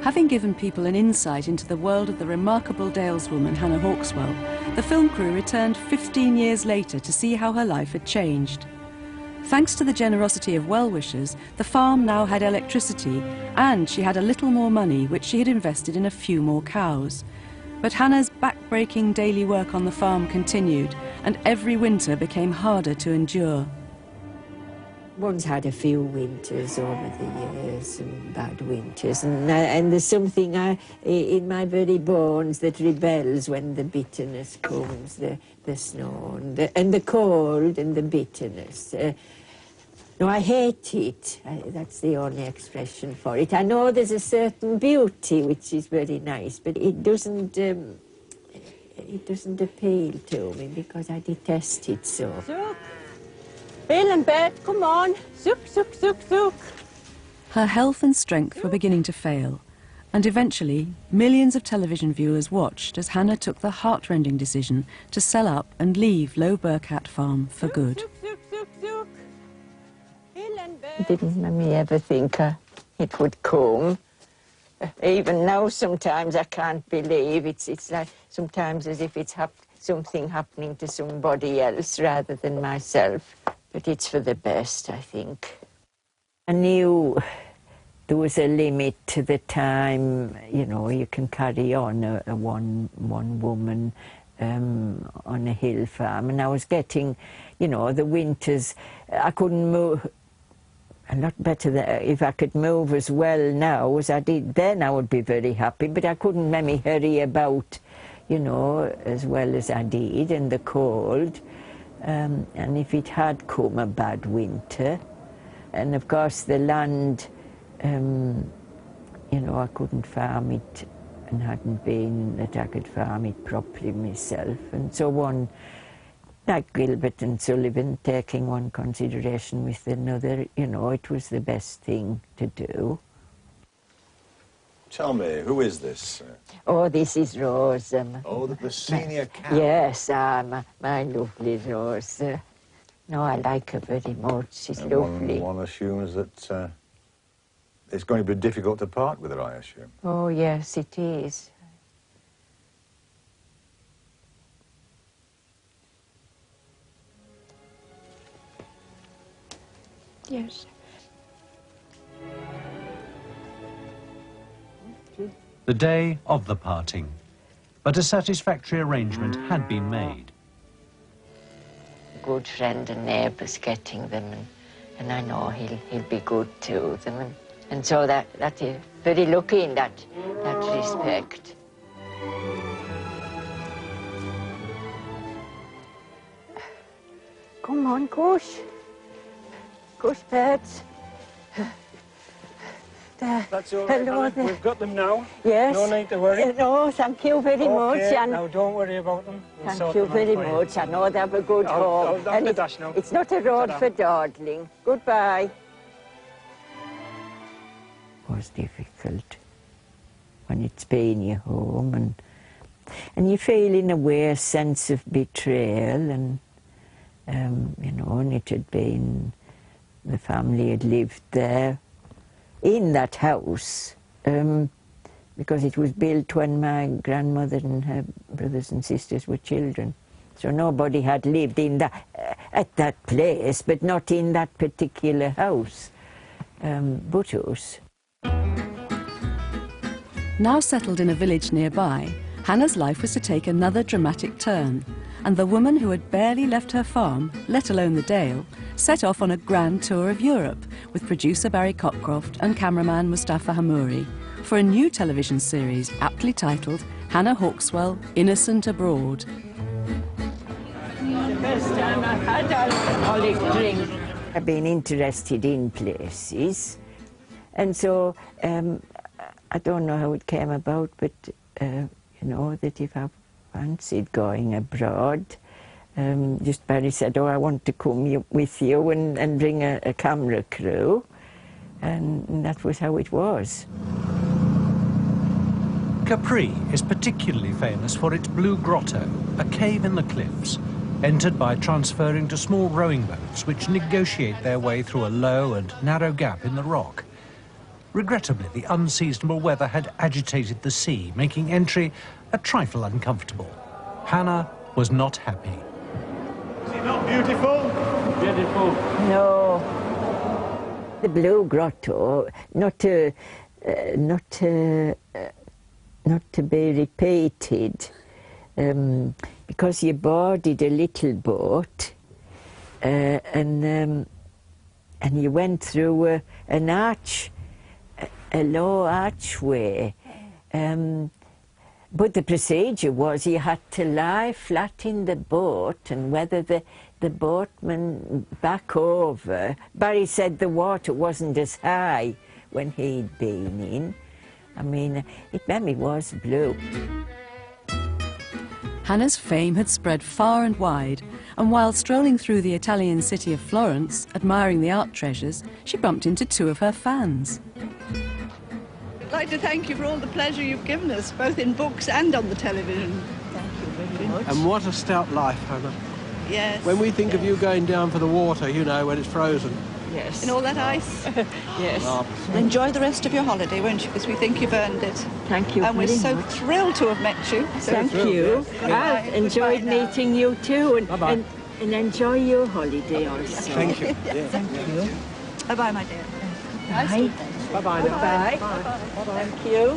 Having given people an insight into the world of the remarkable daleswoman Hannah Hauxwell, the film crew returned 15 years later to see how her life had changed. Thanks to the generosity of well-wishers, the farm now had electricity, and she had a little more money which she had invested in a few more cows. But Hannah's back-breaking daily work on the farm continued, and every winter became harder to endure. One's had a few winters over the years, and bad winters, and there's something in my very bones that rebels when the bitterness comes, the snow and the cold and the bitterness. No, I hate it. That's the only expression for it. I know there's a certain beauty which is very nice, but it doesn't appeal to me because I detest it so. Zook! Bill and Beth, come on! Zook, zook, zook, zook! Her health and strength were beginning to fail, and eventually millions of television viewers watched as Hannah took the heart-rending decision to sell up and leave Low Burkhat Farm for good. Zook, zook, zook, zook! Bill and Beth! Didn't me ever think it would come. Even now, sometimes I can't believe it's like sometimes as if it's something happening to somebody else rather than myself. But it's for the best, I think. I knew there was a limit to the time, you know, you can carry on a one woman on a hill farm. And I was getting, you know, the winters, I couldn't move. A lot better than if I could move as well now as I did then, I would be very happy. But I couldn't let me hurry about, you know, as well as I did in the cold. And if it had come a bad winter, and of course the land, you know, I couldn't farm it and hadn't been that I could farm it properly myself. And so one, like Gilbert and Sullivan, taking one consideration with another, you know, it was the best thing to do. Tell me, who is this? Oh, this is Rose. Oh, the senior cow. Yes, my lovely Rose. No, I like her very much. She's lovely. One assumes that it's going to be difficult to part with her, I assume. Oh, yes, it is. Yes. The day of the parting, but a satisfactory arrangement had been made. Good friend and neighbours getting them, and I know he'll be good to them, and so that is very lucky in that respect. Come on, Kush. Kush, pets. That's all right. Hello there. We've got them now. Yes. No need to worry. No, thank you very much. And now don't worry about them. We'll thank you very much. I know they have a good home. I'll the dash now. It's not a road for dawdling. Goodbye. It was difficult when it's been your home, and you feel in a way a sense of betrayal, and you know, and it had been, the family had lived there in that house, because it was built when my grandmother and her brothers and sisters were children. So nobody had lived in that, at that place, but not in that particular house, but us. Now settled in a village nearby, Hannah's life was to take another dramatic turn, and the woman who had barely left her farm, let alone the Dale, set off on a grand tour of Europe with producer Barry Cockcroft and cameraman Mustafa Hamouri for a new television series aptly titled Hannah Hauxwell, Innocent Abroad. The first time I've had alcoholic drink. I've been interested in places, and so I don't know how it came about, but you know, that if I fancied going abroad, just Barry said, oh, I want to come with you and bring a camera crew, and that was how it was. Capri is particularly famous for its Blue Grotto, a cave in the cliffs, entered by transferring to small rowing boats which negotiate their way through a low and narrow gap in the rock. Regrettably, the unseasonable weather had agitated the sea, making entry a trifle uncomfortable. Hannah was not happy. Is it not beautiful? Beautiful. No. The Blue Grotto, not to be repeated, because you boarded a little boat and you went through an arch, a low archway. But the procedure was you had to lie flat in the boat and whether the boatman back over. Barry said the water wasn't as high when he'd been in. I mean, it maybe was blue. Hannah's fame had spread far and wide, and while strolling through the Italian city of Florence, admiring the art treasures, she bumped into two of her fans. I'd like to thank you for all the pleasure you've given us, both in books and on the television. Thank you very much. And what a stout life, Hannah. Yes. When we think of you going down for the water, you know, when it's frozen. Yes. In all that ice. Yes. Enjoy the rest of your holiday, won't you? Because we think you've earned it. Thank you And we're very so much. thrilled to have met you. So Thank you. Goodbye. I've enjoyed Goodbye now. meeting you too, and, Bye-bye. and enjoy your holiday also. Thank you. Thank you. Bye-bye, my dear. Bye. Bye-bye now. Bye. Thank you.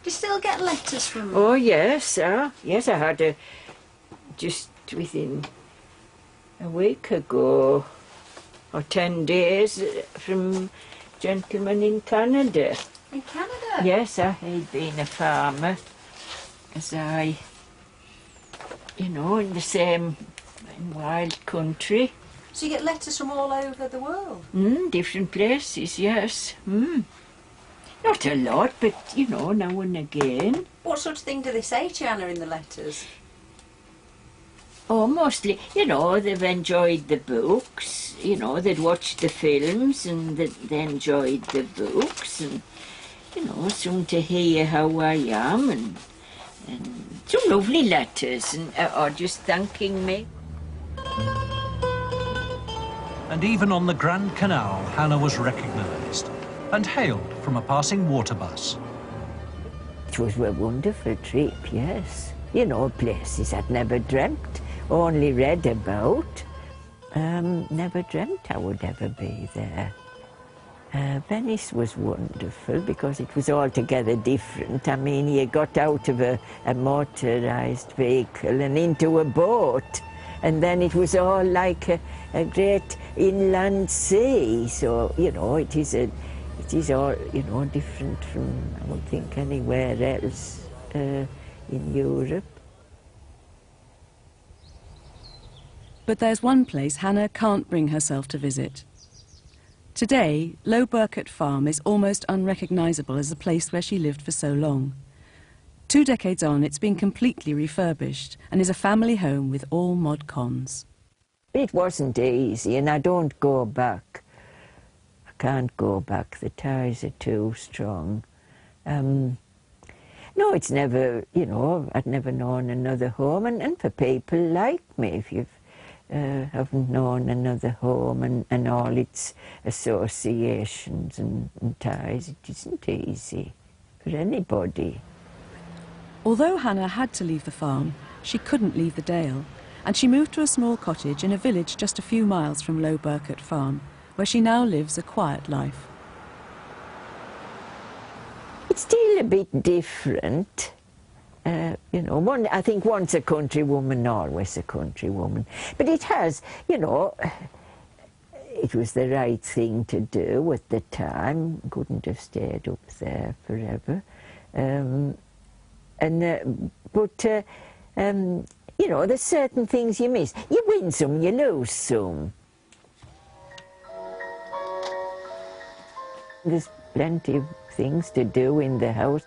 Do you still get letters from them? Oh yes, yes, I had just within a week ago or 10 days from a gentleman in Canada. In Canada? Yes, he'd been a farmer as I, you know, in the same wild country. So you get letters from all over the world? Different places, yes. Not a lot, but, you know, now and again. What sort of thing do they say to you, Anna, in the letters? Oh, mostly, you know, they've enjoyed the books, you know, they'd watched the films and they enjoyed the books and, you know, some to hear how I am and some lovely letters and or just thanking me. And even on the Grand Canal, Hannah was recognised and hailed from a passing water bus. It was a wonderful trip, yes. You know, places I'd never dreamt, only read about. Never dreamt I would ever be there. Venice was wonderful because it was altogether different. I mean, you got out of a motorised vehicle and into a boat, and then it was all like a great inland sea. So, you know, it is all, you know, different from, I don't think, anywhere else in Europe. But there's one place Hannah can't bring herself to visit. Today, Low Burkett Farm is almost unrecognisable as the place where she lived for so long. 2 decades on, it's been completely refurbished and is a family home with all mod cons. It wasn't easy, and I don't go back. I can't go back. The ties are too strong. No, it's never, you know, I'd never known another home, and for people like me, if you haven't known another home and all its associations and ties, it isn't easy for anybody. Although Hannah had to leave the farm, she couldn't leave the Dale, and she moved to a small cottage in a village just a few miles from Low Burkett Farm, where she now lives a quiet life. It's still a bit different. You know, I think once a countrywoman, always a countrywoman. But it has, you know, it was the right thing to do at the time. Couldn't have stayed up there forever. But you know, there's certain things you miss. You win some, you lose some. There's plenty of things to do in the house.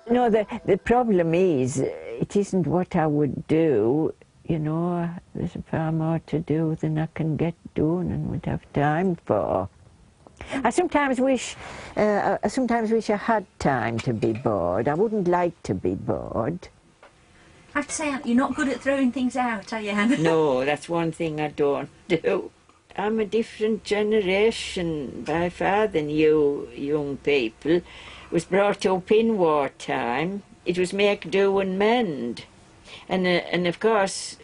No, the problem is, it isn't what I would do. You know, there's far more to do than I can get done and would have time for. I sometimes wish I had time to be bored. I wouldn't like to be bored. I have to say, you're not good at throwing things out, are you, Hannah? No, that's one thing I don't do. I'm a different generation by far than you young people. Was brought up in wartime. It was make do and mend. And of course,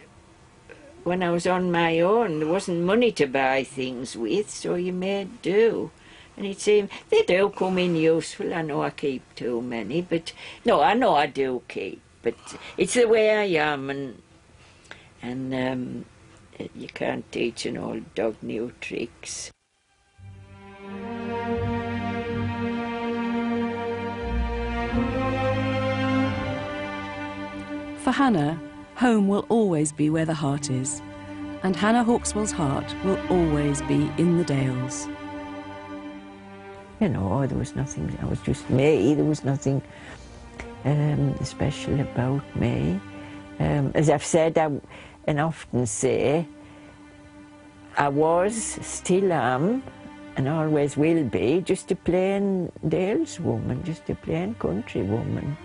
when I was on my own, there wasn't money to buy things with, so you made do. And it seemed, they do come in useful. I know I keep too many, but no, I know I do keep. But it's the way I am, and you can't teach an old dog new tricks. For Hannah, home will always be where the heart is, and Hannah Hauxwell's heart will always be in the Dales. You know, there was nothing, I was just me, there was nothing special about me. As I've said, and often say, I was, still am, and always will be, just a plain Dales woman, just a plain country woman.